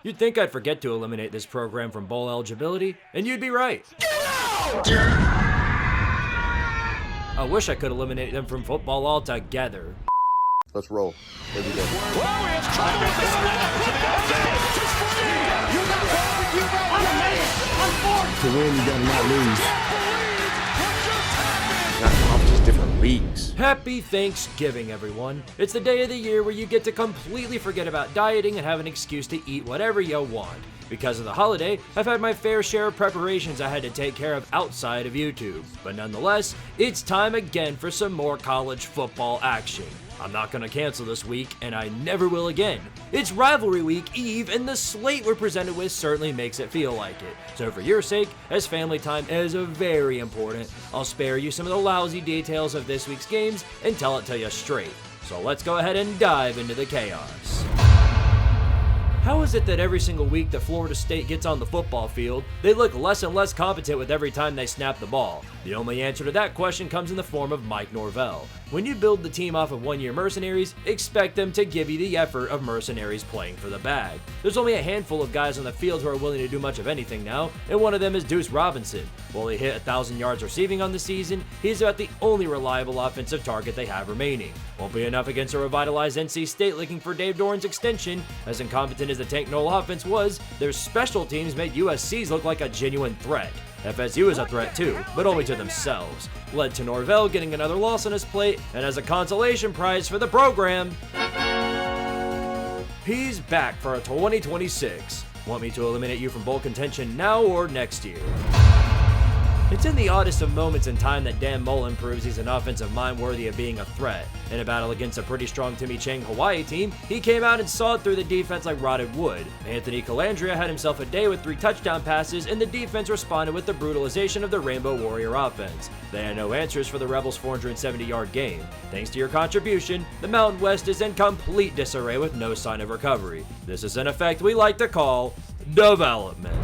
You'd think I'd forget to eliminate this program from bowl eligibility, and you'd be right. Get out! I wish I could eliminate them from football altogether. Let's roll. Here we go. Whoa, it's trouble with the snap. To win, you gotta not lose. Not conferences, different leagues. Happy Thanksgiving, everyone. It's the day of the year where you get to completely forget about dieting and have an excuse to eat whatever you want. Because of the holiday, I've had my fair share of preparations I had to take care of outside of YouTube. But nonetheless, it's time again for some more college football action. I'm not going to cancel this week, and I never will again. It's Rivalry Week Eve, and the slate we're presented with certainly makes it feel like it. So for your sake, as family time is very important, I'll spare you some of the lousy details of this week's games and tell it to you straight. So let's go ahead and dive into the chaos. How is it that every single week that Florida State gets on the football field, they look less and less competent with every time they snap the ball? The only answer to that question comes in the form of Mike Norvell. When you build the team off of one-year mercenaries, expect them to give you the effort of mercenaries playing for the bag. There's only a handful of guys on the field who are willing to do much of anything now, and one of them is Deuce Robinson. While he hit 1,000 yards receiving on the season, he's about the only reliable offensive target they have remaining. Won't be enough against a revitalized NC State looking for Dave Doran's extension. As incompetent as the Tank Knoll offense was, their special teams made USC's look like a genuine threat. FSU is a threat too, but only to themselves. Led to Norvell getting another loss on his plate, and as a consolation prize for the program, he's back for a 2026. Want me to eliminate you from bowl contention now or next year? It's in the oddest of moments in time that Dan Mullen proves he's an offensive mind worthy of being a threat. In a battle against a pretty strong Timmy Chang Hawaii team, he came out and sawed through the defense like rotted wood. Anthony Calandria had himself a day with 3 touchdown passes, and the defense responded with the brutalization of the Rainbow Warrior offense. They had no answers for the Rebels' 470-yard game. Thanks to your contribution, the Mountain West is in complete disarray with no sign of recovery. This is an effect we like to call development.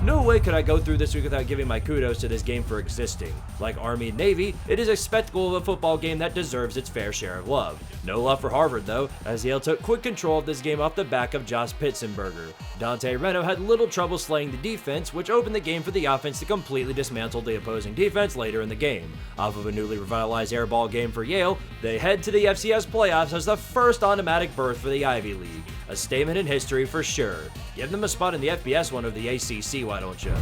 No way could I go through this week without giving my kudos to this game for existing. Like Army and Navy, it is a spectacle of a football game that deserves its fair share of love. No love for Harvard though, as Yale took quick control of this game off the back of Josh Pitzenberger. Dante Reno had little trouble slaying the defense, which opened the game for the offense to completely dismantle the opposing defense later in the game. Off of a newly revitalized airball game for Yale, they head to the FCS playoffs as the first automatic berth for the Ivy League. A statement in history for sure. Give them a spot in the FBS one of the ACC, why don't you?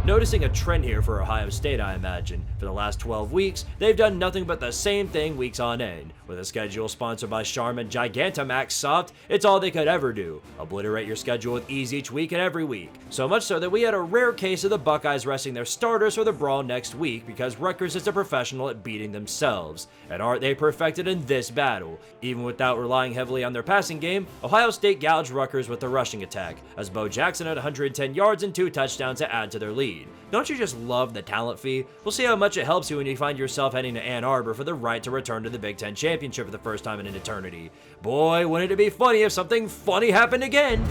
Noticing a trend here for Ohio State, I imagine. For the last 12 weeks, they've done nothing but the same thing weeks on end. With a schedule sponsored by Charmin Gigantamax Soft, it's all they could ever do. Obliterate your schedule with ease each week and every week. So much so that we had a rare case of the Buckeyes resting their starters for the brawl next week because Rutgers is a professional at beating themselves. An art they perfected in this battle. Even without relying heavily on their passing game, Ohio State gouged Rutgers with the rushing attack, as Bo Jackson had 110 yards and 2 touchdowns to add to their lead. Don't you just love the talent fee? We'll see how much it helps you when you find yourself heading to Ann Arbor for the right to return to the Big Ten Championship for the first time in an eternity. Boy, wouldn't it be funny if something funny happened again?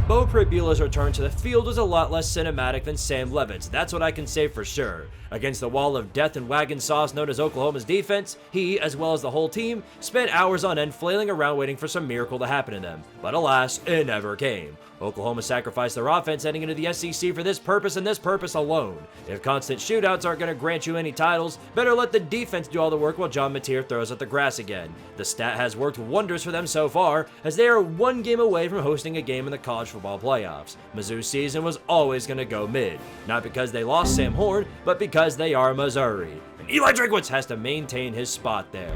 Bo Pribula's return to the field was a lot less cinematic than Sam Levitt's, that's what I can say for sure. Against the wall of death and wagon sauce known as Oklahoma's defense, he, as well as the whole team, spent hours on end flailing around waiting for some miracle to happen to them. But alas, it never came. Oklahoma sacrificed their offense heading into the SEC for this purpose and this purpose alone. If constant shootouts aren't going to grant you any titles, better let the defense do all the work while John Mateer throws at the grass again. The stat has worked wonders for them so far, as they are 1 game away from hosting a game in the college football playoffs. Mizzou's season was always going to go mid, not because they lost Sam Horn, but because they are Missouri. And Eli Drinkwitz has to maintain his spot there.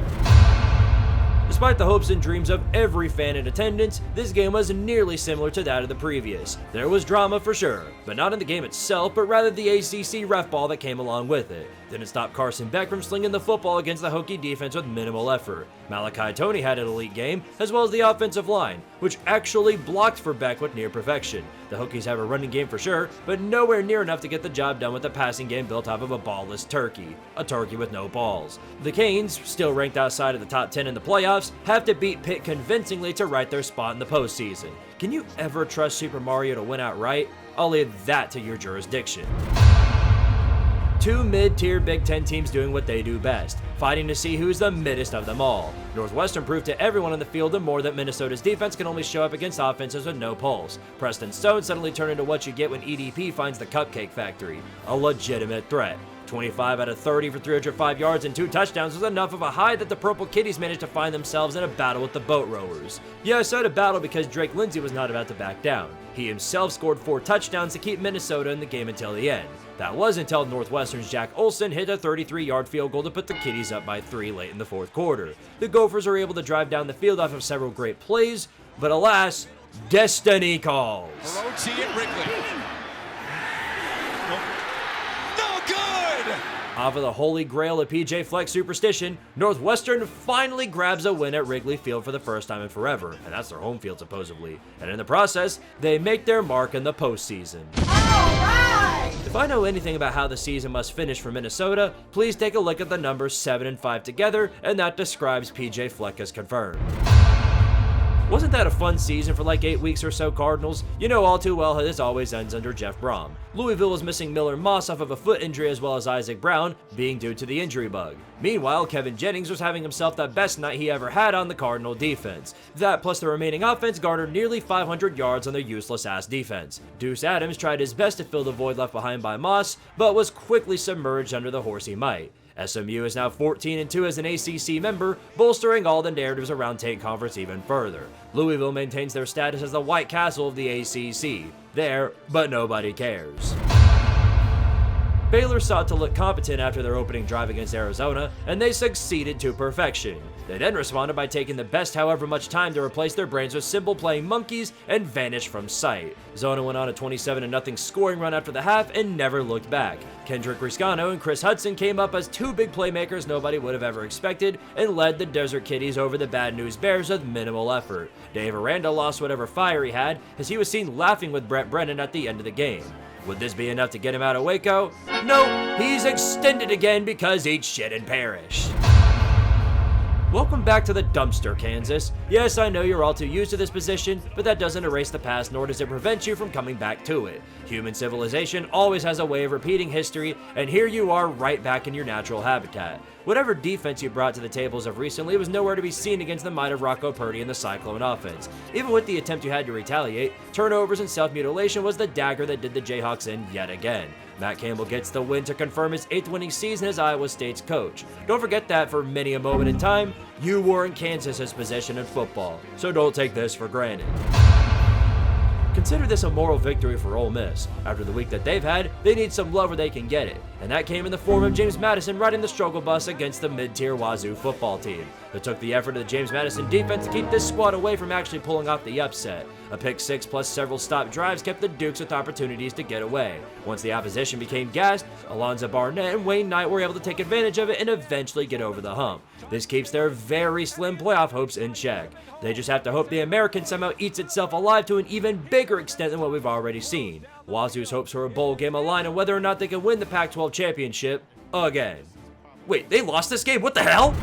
Despite the hopes and dreams of every fan in attendance, this game was nearly similar to that of the previous. There was drama for sure, but not in the game itself, but rather the ACC ref ball that came along with it. Didn't stop Carson Beck from slinging the football against the Hokie defense with minimal effort. Malachi Toney had an elite game, as well as the offensive line, which actually blocked for Beck with near perfection. The Hokies have a running game for sure, but nowhere near enough to get the job done with a passing game built off of a ballless turkey. A turkey with no balls. The Canes, still ranked outside of the top 10 in the playoffs, have to beat Pitt convincingly to right their spot in the postseason. Can you ever trust Super Mario to win outright? I'll leave that to your jurisdiction. two mid-tier Big Ten teams doing what they do best, fighting to see who's the middest of them all. Northwestern proved to everyone on the field and more that Minnesota's defense can only show up against offenses with no pulse. Preston Stone suddenly turned into what you get when EDP finds the Cupcake Factory, a legitimate threat. 25 out of 30 for 305 yards and 2 touchdowns was enough of a high that the Purple Kitties managed to find themselves in a battle with the Boat Rowers. Yeah, I said a battle because Drake Lindsey was not about to back down. He himself scored 4 touchdowns to keep Minnesota in the game until the end. That was until Northwestern's Jack Olson hit a 33-yard field goal to put the Kitties up by 3 late in the fourth quarter. The Gophers were able to drive down the field off of several great plays, but alas, destiny calls. Roach at Wrigley. No good! Off of the holy grail of PJ Fleck superstition, Northwestern finally grabs a win at Wrigley Field for the first time in forever, and that's their home field supposedly. And in the process, they make their mark in the postseason. If I know anything about how the season must finish for Minnesota, please take a look at the numbers 7 and 5 together, and that describes PJ Fleck as confirmed. Wasn't that a fun season for like 8 weeks or so, Cardinals? You know all too well how this always ends under Jeff Brom. Louisville was missing Miller Moss off of a foot injury as well as Isaac Brown, being due to the injury bug. Meanwhile, Kevin Jennings was having himself the best night he ever had on the Cardinal defense. That plus the remaining offense garnered nearly 500 yards on their useless-ass defense. Deuce Adams tried his best to fill the void left behind by Moss, but was quickly submerged under the horsey might. SMU is now 14-2 as an ACC member, bolstering all the narratives around Tate Conference even further. Louisville maintains their status as the White Castle of the ACC. There, but nobody cares. Baylor sought to look competent after their opening drive against Arizona, and they succeeded to perfection. They then responded by taking the best however much time to replace their brains with simple playing monkeys and vanished from sight. Zona went on a 27-0 scoring run after the half and never looked back. Kendrick Riscano and Chris Hudson came up as 2 big playmakers nobody would have ever expected and led the Desert Kitties over the Bad News Bears with minimal effort. Dave Aranda lost whatever fire he had as he was seen laughing with Brett Brennan at the end of the game. Would this be enough to get him out of Waco? Nope, he's extended again because eat shit and perish. Welcome back to the dumpster, Kansas. Yes, I know you're all too used to this position, but that doesn't erase the past nor does it prevent you from coming back to it. Human civilization always has a way of repeating history, and here you are right back in your natural habitat. Whatever defense you brought to the tables of recently was nowhere to be seen against the might of Rocco Purdy and the Cyclone offense. Even with the attempt you had to retaliate, turnovers and self-mutilation was the dagger that did the Jayhawks in yet again. Matt Campbell gets the win to confirm his 8th winning season as Iowa State's coach. Don't forget that for many a moment in time, you were in Kansas's possession in football, so don't take this for granted. Consider this a moral victory for Ole Miss. After the week that they've had, they need some love where they can get it, and that came in the form of James Madison riding the struggle bus against the mid-tier Wazzu football team. It took the effort of the James Madison defense to keep this squad away from actually pulling off the upset. A pick 6 plus several stop drives kept the Dukes with opportunities to get away. Once the opposition became gassed, Alonzo Barnett and Wayne Knight were able to take advantage of it and eventually get over the hump. This keeps their very slim playoff hopes in check. They just have to hope the American somehow eats itself alive to an even bigger extent than what we've already seen. Wazzu's hopes for a bowl game align on whether or not they can win the Pac-12 championship again. Wait, they lost this game? What the hell?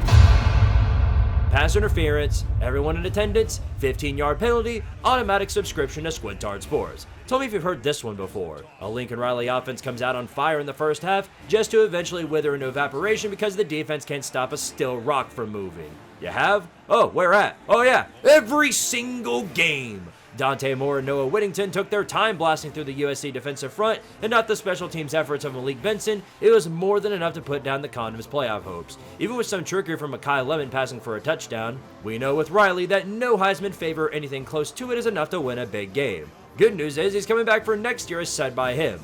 Pass interference, everyone in attendance, 15-yard penalty, automatic subscription to Squidtard Sports. Tell me if you've heard this one before. A Lincoln Riley offense comes out on fire in the first half just to eventually wither into evaporation because the defense can't stop a still rock from moving. You have? Oh, where at? Oh yeah, every single game. Dante Moore and Noah Whittington took their time blasting through the USC defensive front, and not the special teams efforts of Malik Benson, it was more than enough to put down the Condoms' playoff hopes. Even with some trickery from Mekhi Lemon passing for a touchdown, we know with Riley that no Heisman favor or anything close to it is enough to win a big game. Good news is he's coming back for next year as said by him.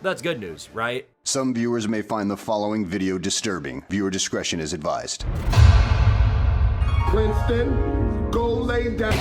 That's good news, right? Some viewers may find the following video disturbing. Viewer discretion is advised. Princeton, go lay down.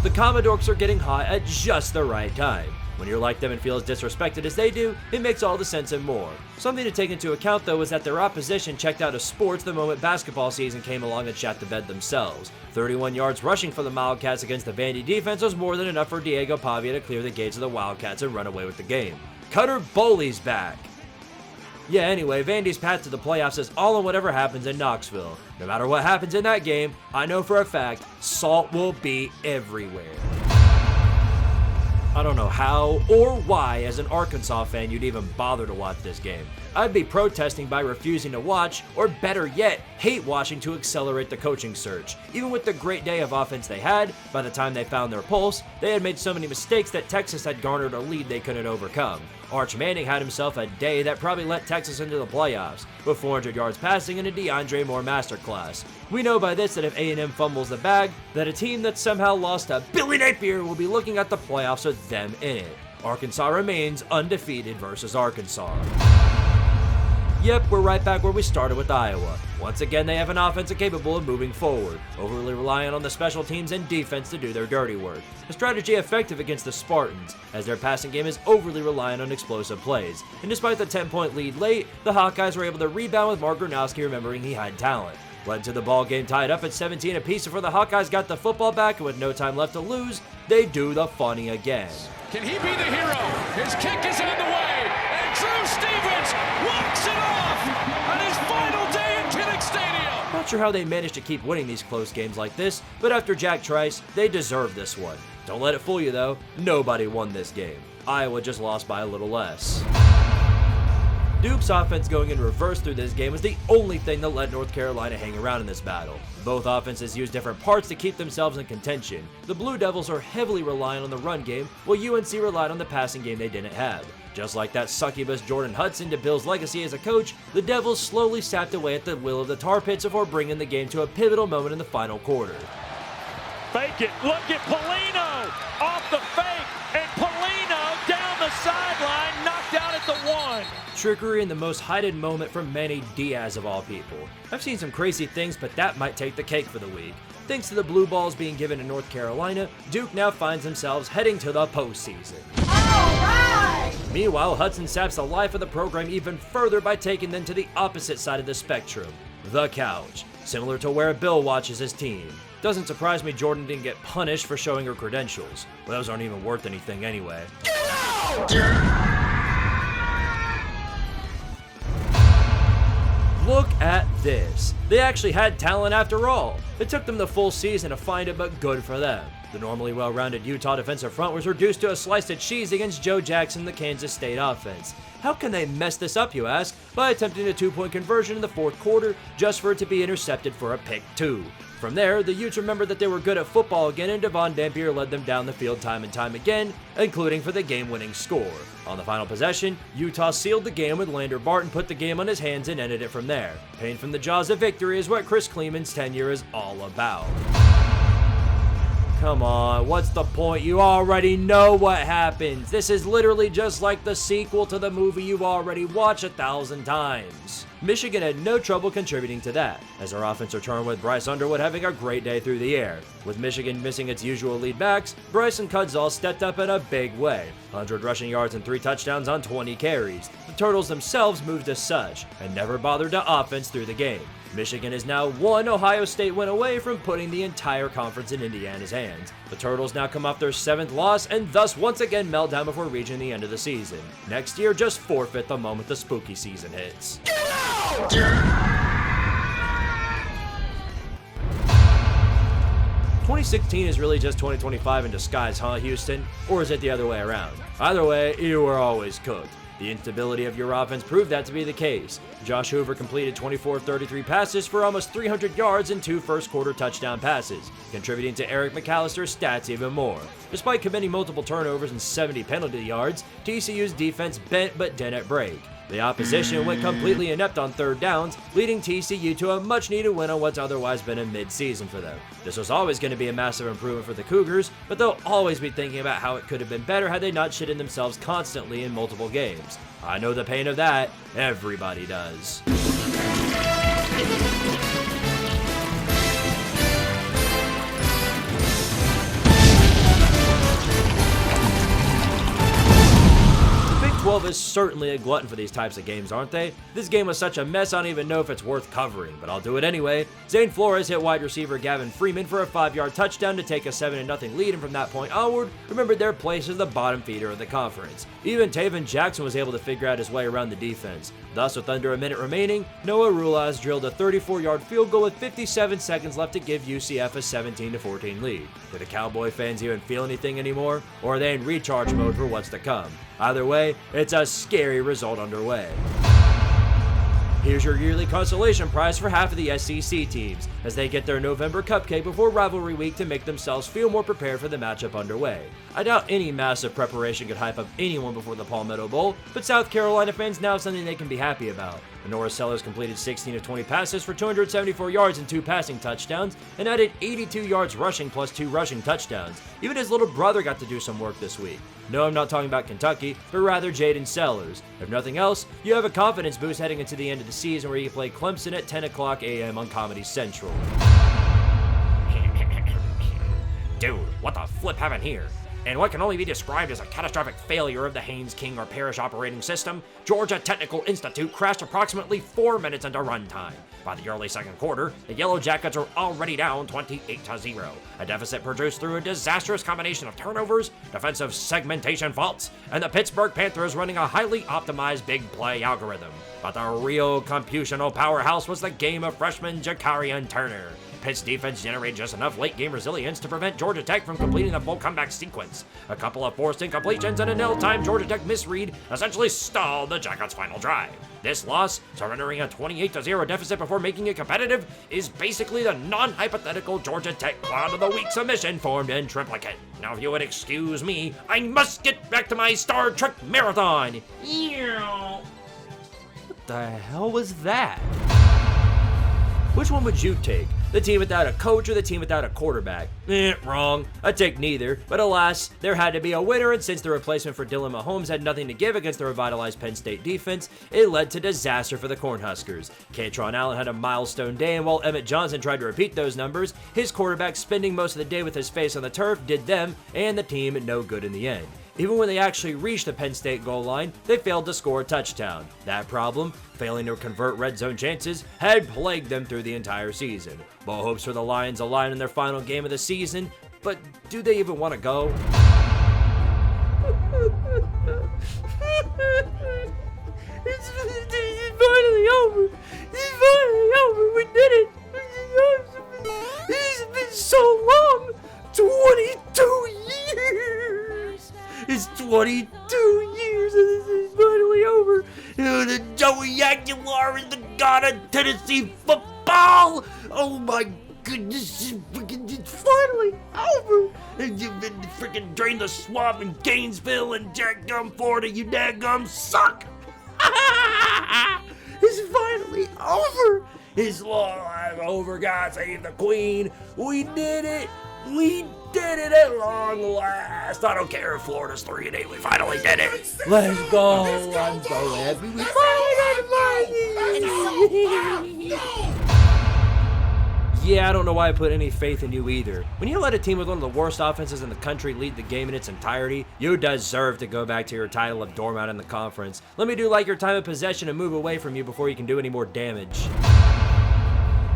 The Commodores are getting hot at just the right time. When you're like them and feel as disrespected as they do, it makes all the sense and more. Something to take into account though is that their opposition checked out of sports the moment basketball season came along and shat the bed themselves. 31 yards rushing for the Wildcats against the Vandy defense was more than enough for Diego Pavia to clear the gates of the Wildcats and run away with the game. Cutter Boley's back. Yeah, anyway, Vandy's path to the playoffs is all in whatever happens in Knoxville. No matter what happens in that game, I know for a fact, salt will be everywhere. I don't know how or why, as an Arkansas fan, you'd even bother to watch this game. I'd be protesting by refusing to watch, or better yet, hate watching to accelerate the coaching search. Even with the great day of offense they had, by the time they found their pulse, they had made so many mistakes that Texas had garnered a lead they couldn't overcome. Arch Manning had himself a day that probably let Texas into the playoffs, with 400 yards passing and a DeAndre Moore masterclass. We know by this that if A&M fumbles the bag, that a team that somehow lost to Billy Napier will be looking at the playoffs with them in it. Arkansas remains undefeated versus Arkansas. Yep, we're right back where we started with Iowa. Once again, they have an offense capable of moving forward, overly reliant on the special teams and defense to do their dirty work. A strategy effective against the Spartans, as their passing game is overly reliant on explosive plays. And despite the 10-point lead late, the Hawkeyes were able to rebound with Mark Gronowski remembering he had talent. Led to the ball game tied up at 17 apiece before the Hawkeyes got the football back, and with no time left to lose, they do the funny again. Can he be the hero? His kick is on the way, and Drew Stevens walks it off on his final day in Kinnick Stadium. Not sure how they managed to keep winning these close games like this, but after Jack Trice, they deserve this one. Don't let it fool you though, nobody won this game. Iowa just lost by a little less. Duke's offense going in reverse through this game was the only thing that let North Carolina hang around in this battle. Both offenses used different parts to keep themselves in contention. The Blue Devils are heavily reliant on the run game, while UNC relied on the passing game they didn't have. Just like that succubus Jordan Hudson to Bill's legacy as a coach, the Devils slowly sapped away at the will of the Tar Pits before bringing the game to a pivotal moment in the final quarter. Fake it, look at Polino, off the fake, and Polino down the sideline, knocked out at the 1. Trickery in the most heightened moment from Manny Diaz of all people. I've seen some crazy things, but that might take the cake for the week. Thanks to the blue balls being given to North Carolina, Duke now finds themselves heading to the postseason. Alright! Meanwhile, Hudson saps the life of the program even further by taking them to the opposite side of the spectrum, the couch, similar to where Bill watches his team. Doesn't surprise me Jordan didn't get punished for showing her credentials. Well, those aren't even worth anything anyway. Get out! Look at this. They actually had talent after all. It took them the full season to find it, but good for them. The normally well-rounded Utah defensive front was reduced to a slice of cheese against Joe Jackson, the Kansas State offense. How can they mess this up, you ask? By attempting a 2-point conversion in the fourth quarter, just for it to be intercepted for a pick 2. From there, the Utes remembered that they were good at football again, and Devon Dampier led them down the field time and time again, including for the game-winning score. On the final possession, Utah sealed the game with Lander Barton put the game on his hands and ended it from there. Pain from the jaws of victory is what Chris Kleeman's tenure is all about. Come on, what's the point? You already know what happens. This is literally just like the sequel to the movie you've already watched 1,000 times. Michigan had no trouble contributing to that, as our offense returned with Bryce Underwood having a great day through the air. With Michigan missing its usual lead backs, Bryson Kudzall stepped up in a big way. 100 rushing yards and 3 touchdowns on 20 carries. The Turtles themselves moved as such, and never bothered to offense through the game. Michigan is now one Ohio State win away from putting the entire conference in Indiana's hands. The Turtles now come off their 7th loss and thus once again melt down before reaching the end of the season. Next year, just forfeit the moment the spooky season hits. Get out! 2016 is really just 2025 in disguise, huh, Houston? Or is it the other way around? Either way, you were always cooked. The instability of your offense proved that to be the case. Josh Hoover completed 24 of 33 passes for almost 300 yards and 2 first-quarter touchdown passes, contributing to Eric McAllister's stats even more. Despite committing multiple turnovers and 70 penalty yards, TCU's defense bent but didn't break. The opposition went completely inept on third downs, leading TCU to a much-needed win on what's otherwise been a mid-season for them. This was always going to be a massive improvement for the Cougars, but they'll always be thinking about how it could have been better had they not shitted themselves constantly in multiple games. I know the pain of that. Everybody does. Pac-12 is certainly a glutton for these types of games, aren't they? This game was such a mess, I don't even know if it's worth covering, but I'll do it anyway. Zane Flores hit wide receiver Gavin Freeman for a 5-yard touchdown to take a 7-0 lead, and from that point onward, remembered their place as the bottom feeder of the conference. Even Taven Jackson was able to figure out his way around the defense. Thus, with under a minute remaining, Noah Rulas drilled a 34-yard field goal with 57 seconds left to give UCF a 17-14 lead. Do the Cowboy fans even feel anything anymore? Or are they in recharge mode for what's to come? Either way, it's a scary result underway. Here's your yearly consolation prize for half of the SEC teams, as they get their November cupcake before rivalry week to make themselves feel more prepared for the matchup underway. I doubt any massive preparation could hype up anyone before the Palmetto Bowl, but South Carolina fans now have something they can be happy about. The Norris Sellers completed 16 of 20 passes for 274 yards and 2 passing touchdowns, and added 82 yards rushing plus 2 rushing touchdowns. Even his little brother got to do some work this week. No, I'm not talking about Kentucky, but rather Jaden Sellers. If nothing else, you have a confidence boost heading into the end of the season where you play Clemson at 10 o'clock a.m. on Comedy Central. Dude, what the flip happened here? And what can only be described as a catastrophic failure of the Haynes King or Parrish operating system, Georgia Technical Institute crashed approximately 4 minutes into runtime. By the early second quarter, the Yellow Jackets are already down 28-0, a deficit produced through a disastrous combination of turnovers, defensive segmentation faults, and the Pittsburgh Panthers running a highly optimized big play algorithm. But the real computational powerhouse was the game of freshman Jakarian Turner. Pitt's defense generated just enough late-game resilience to prevent Georgia Tech from completing the full comeback sequence. A couple of forced incompletions and an ill-timed Georgia Tech misread essentially stalled the Jackets' final drive. This loss, surrendering a 28-0 deficit before making it competitive, is basically the non-hypothetical Georgia Tech Clown of the Week submission formed in triplicate. Now, if you would excuse me, I must get back to my Star Trek marathon. What the hell was that? Which one would you take? The team without a coach or the team without a quarterback? Wrong. I'd take neither. But alas, there had to be a winner, and since the replacement for Dylan Mahomes had nothing to give against the revitalized Penn State defense, it led to disaster for the Cornhuskers. Katron Allen had a milestone day, and while Emmett Johnson tried to repeat those numbers, his quarterback spending most of the day with his face on the turf did them and the team no good in the end. Even when they actually reached the Penn State goal line, they failed to score a touchdown. That problem, failing to convert red zone chances, had plagued them through the entire season. Bowl hopes for the Lions align in their final game of the season, but do they even want to go? It's finally over. It's finally over. We did it. This has been so long. 22 years. It's 22 years and this is finally over. The Joey Aguilar is the god of Tennessee football. Oh my goodness, it's finally over. And you've been freaking drain the swamp in Gainesville and Jack Gum, Florida. You daggum suck. It's finally over. It's long over. God save the queen. We did it. We did it at long last. I don't care if Florida's 3-8. We finally did it. Let's go. I'm so happy. We finally got it. Yeah, I don't know why I put any faith in you either. When you let a team with one of the worst offenses in the country lead the game in its entirety, you deserve to go back to your title of doormat in the conference. Let me do like your time of possession and move away from you before you can do any more damage.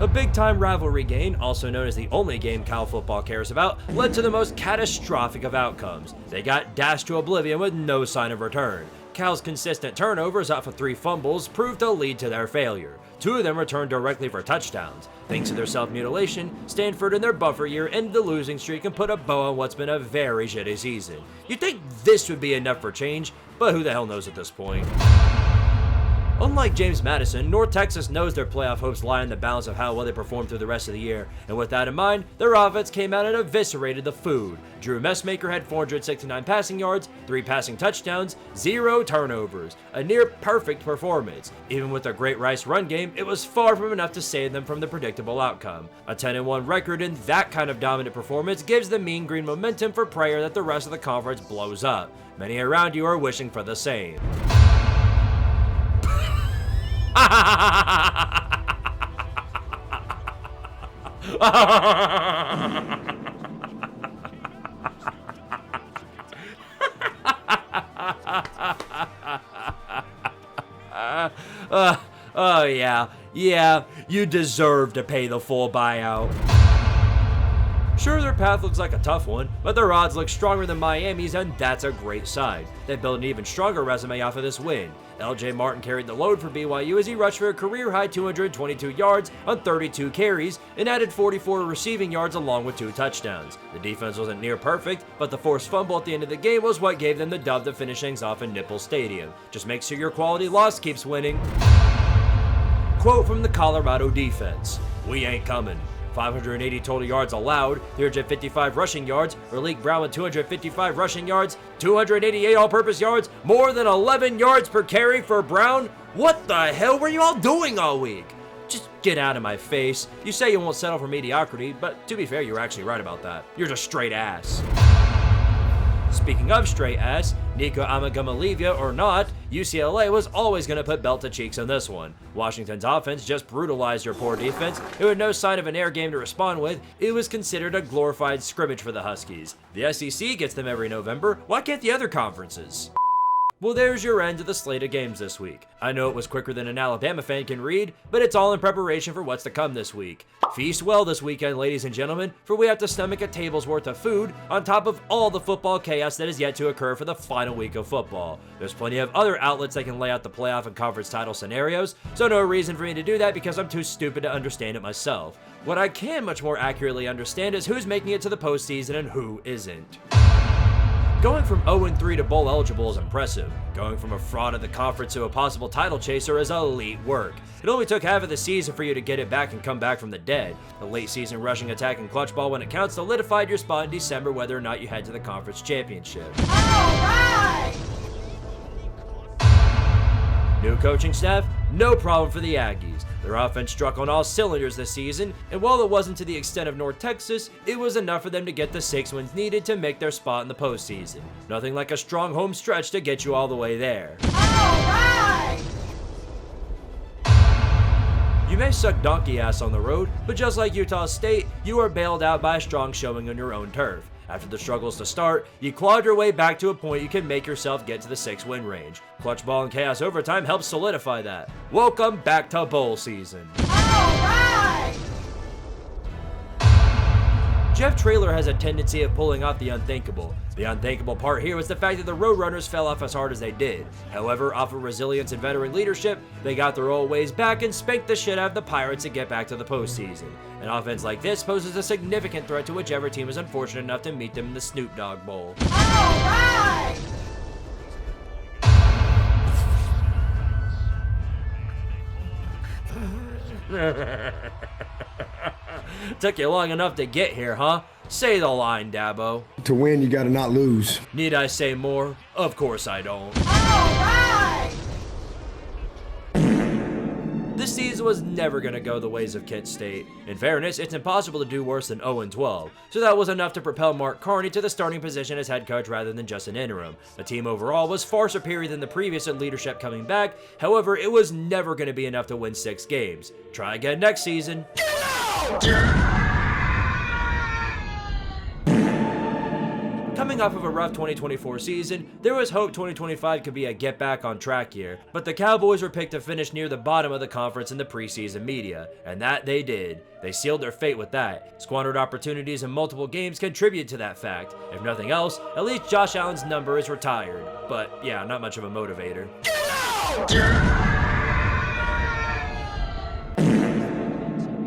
A big-time rivalry game, also known as the only game Cal football cares about, led to the most catastrophic of outcomes. They got dashed to oblivion with no sign of return. Cal's consistent turnovers off of 3 fumbles proved to lead to their failure. 2 of them returned directly for touchdowns. Thanks to their self-mutilation, Stanford in their buffer year ended the losing streak and put a bow on what's been a very shitty season. You'd think this would be enough for change, but who the hell knows at this point? Unlike James Madison, North Texas knows their playoff hopes lie in the balance of how well they perform through the rest of the year, and with that in mind, their offense came out and eviscerated the food. Drew Messmaker had 469 passing yards, 3 passing touchdowns, 0 turnovers, a near-perfect performance. Even with a great Rice run game, it was far from enough to save them from the predictable outcome. A 10-1 record in that kind of dominant performance gives the Mean Green momentum for prayer that the rest of the conference blows up. Many around you are wishing for the same. Oh yeah, you deserve to pay the full buyout. Sure, their path looks like a tough one, but their odds look stronger than Miami's, and that's a great sign. They built an even stronger resume off of this win. LJ Martin carried the load for BYU as he rushed for a career-high 222 yards on 32 carries and added 44 receiving yards along with 2 touchdowns. The defense wasn't near perfect, but the forced fumble at the end of the game was what gave them the dub to finish things off in Nipples Stadium. Just make sure your quality loss keeps winning. Quote from the Colorado defense: "We ain't coming." 580 total yards allowed, 355 rushing yards, Raleek Brown with 255 rushing yards, 288 all-purpose yards, more than 11 yards per carry for Brown. What the hell were you all doing all week? Just get out of my face. You say you won't settle for mediocrity, but to be fair, you're actually right about that. You're just straight ass. Speaking of straight ass, Nico Amagamalivia or not, UCLA was always going to put belt to cheeks on this one. Washington's offense just brutalized your poor defense, and with no sign of an air game to respond with, it was considered a glorified scrimmage for the Huskies. The SEC gets them every November, why can't the other conferences? Well, there's your end of the slate of games this week. I know it was quicker than an Alabama fan can read, but it's all in preparation for what's to come this week. Feast well this weekend, ladies and gentlemen, for we have to stomach a table's worth of food on top of all the football chaos that is yet to occur for the final week of football. There's plenty of other outlets that can lay out the playoff and conference title scenarios, so no reason for me to do that because I'm too stupid to understand it myself. What I can much more accurately understand is who's making it to the postseason and who isn't. Going from 0-3 to bowl eligible is impressive. Going from a fraud at the conference to a possible title chaser is elite work. It only took half of the season for you to get it back and come back from the dead. The late season rushing attack and clutch ball when it counts solidified your spot in December whether or not you head to the conference championship. Alright! New coaching staff? No problem for the Aggies. Their offense struck on all cylinders this season, and while it wasn't to the extent of North Texas, it was enough for them to get the 6 wins needed to make their spot in the postseason. Nothing like a strong home stretch to get you all the way there. Alright! You may suck donkey ass on the road, but just like Utah State, you are bailed out by a strong showing on your own turf. After the struggles to start, you clawed your way back to a point you can make yourself get to the 6-win range. Clutch ball and chaos overtime helps solidify that. Welcome back to bowl season. Alright! Jeff Traylor has a tendency of pulling off the unthinkable. The unthinkable part here was the fact that the Roadrunners fell off as hard as they did. However, off of resilience and veteran leadership, they got their old ways back and spanked the shit out of the Pirates to get back to the postseason. An offense like this poses a significant threat to whichever team is unfortunate enough to meet them in the Snoop Dogg Bowl. Alright! Took you long enough to get here, huh? Say the line, Dabo. To win, you gotta not lose. Need I say more? Of course I don't. Alright! This season was never going to go the ways of Kent State. In fairness, it's impossible to do worse than 0-12, so that was enough to propel Mark Carney to the starting position as head coach rather than just an interim. The team overall was far superior than the previous in leadership coming back, however, it was never going to be enough to win 6 games. Try again next season. Coming off of a rough 2024 season, there was hope 2025 could be a get back on track year, but the Cowboys were picked to finish near the bottom of the conference in the preseason media, and that they did. They sealed their fate with that. Squandered opportunities in multiple games contribute to that fact. If nothing else, at least Josh Allen's number is retired. But yeah, not much of a motivator.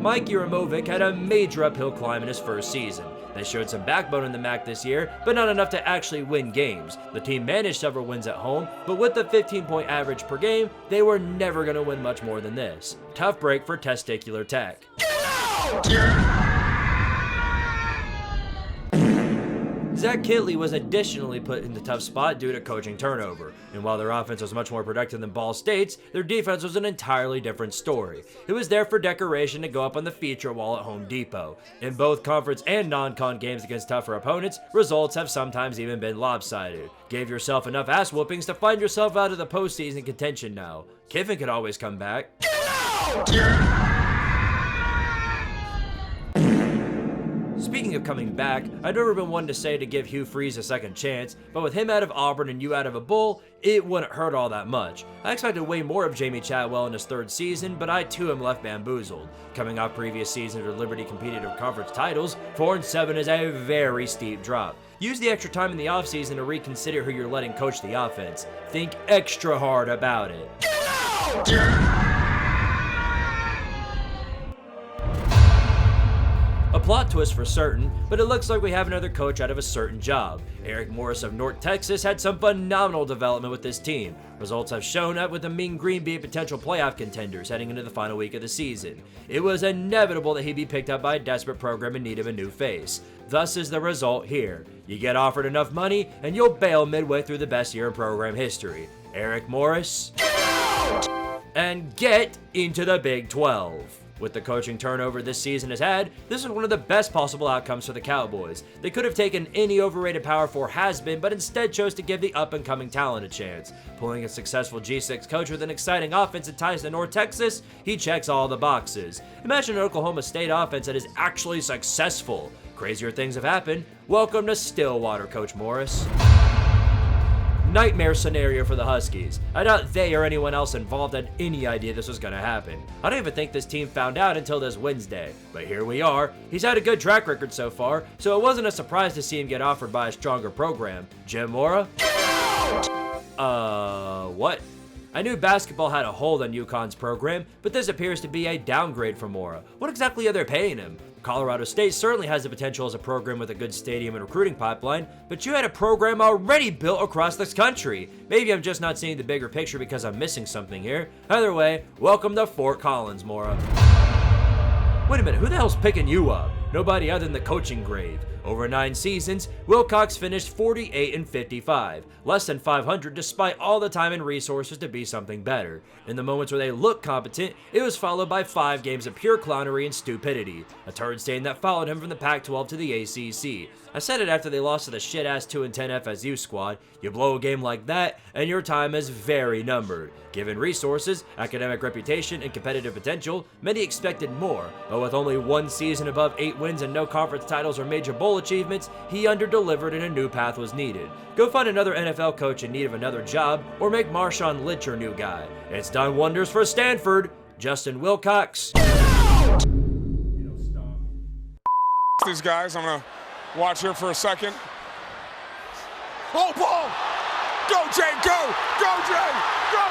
Mike Yuramovic had a major uphill climb in his first season. They showed some backbone in the MAC this year, but not enough to actually win games. The team managed several wins at home, but with the 15-point average per game, they were never going to win much more than this. Tough break for Testicular Tech. Zach Kitley was additionally put in the tough spot due to coaching turnover, and while their offense was much more productive than Ball State's, their defense was an entirely different story. It was there for decoration to go up on the feature wall at Home Depot. In both conference and non-con games against tougher opponents, results have sometimes even been lopsided. Gave yourself enough ass whoopings to find yourself out of the postseason contention now. Kiffin could always come back. Speaking of coming back, I've never been one to say to give Hugh Freeze a second chance, but with him out of Auburn and you out of a bowl, it wouldn't hurt all that much. I expected way more of Jamie Chadwell in his third season, but I too am left bamboozled. Coming off previous seasons where Liberty competed for conference titles, 4-7 is a very steep drop. Use the extra time in the offseason to reconsider who you're letting coach the offense. Think extra hard about it. A plot twist for certain, but it looks like we have another coach out of a certain job. Eric Morris of North Texas had some phenomenal development with this team. Results have shown up with the Mean Green being potential playoff contenders heading into the final week of the season. It was inevitable that he'd be picked up by a desperate program in need of a new face. Thus is the result here. You get offered enough money, and you'll bail midway through the best year in program history. Eric Morris, and get into the Big 12. With the coaching turnover this season has had, this is one of the best possible outcomes for the Cowboys. They could have taken any overrated Power 4 has-been, but instead chose to give the up-and-coming talent a chance. Pulling a successful G6 coach with an exciting offense that ties to North Texas, he checks all the boxes. Imagine an Oklahoma State offense that is actually successful. Crazier things have happened. Welcome to Stillwater, Coach Morris. Nightmare scenario for the Huskies. I doubt they or anyone else involved had any idea this was going to happen. I don't even think this team found out until this Wednesday. But here we are. He's had a good track record so far, so it wasn't a surprise to see him get offered by a stronger program. Jim Mora? What? I knew basketball had a hold on UConn's program, but this appears to be a downgrade for Mora. What exactly are they paying him? Colorado State certainly has the potential as a program with a good stadium and recruiting pipeline, but you had a program already built across this country. Maybe I'm just not seeing the bigger picture because I'm missing something here. Either way, welcome to Fort Collins, Mora. Wait a minute, who the hell's picking you up? Nobody other than the coaching grave. Over 9 seasons, Wilcox finished 48-55, less than 500 despite all the time and resources to be something better. In the moments where they looked competent, it was followed by 5 games of pure clownery and stupidity, a turd stain that followed him from the Pac-12 to the ACC. I said it after they lost to the shit-ass 2-10 FSU squad. You blow a game like that, and your time is very numbered. Given resources, academic reputation, and competitive potential, many expected more, but with only 1 season above 8 wins and no conference titles or major bowl achievements, he underdelivered and a new path was needed. Go find another NFL coach in need of another job, or make Marshawn Lynch your new guy. It's done wonders for Stanford. Justin Wilcox. These guys, I'm gonna watch here for a second. Oh, ball! Go, Jay, go! Go, Jay! Go!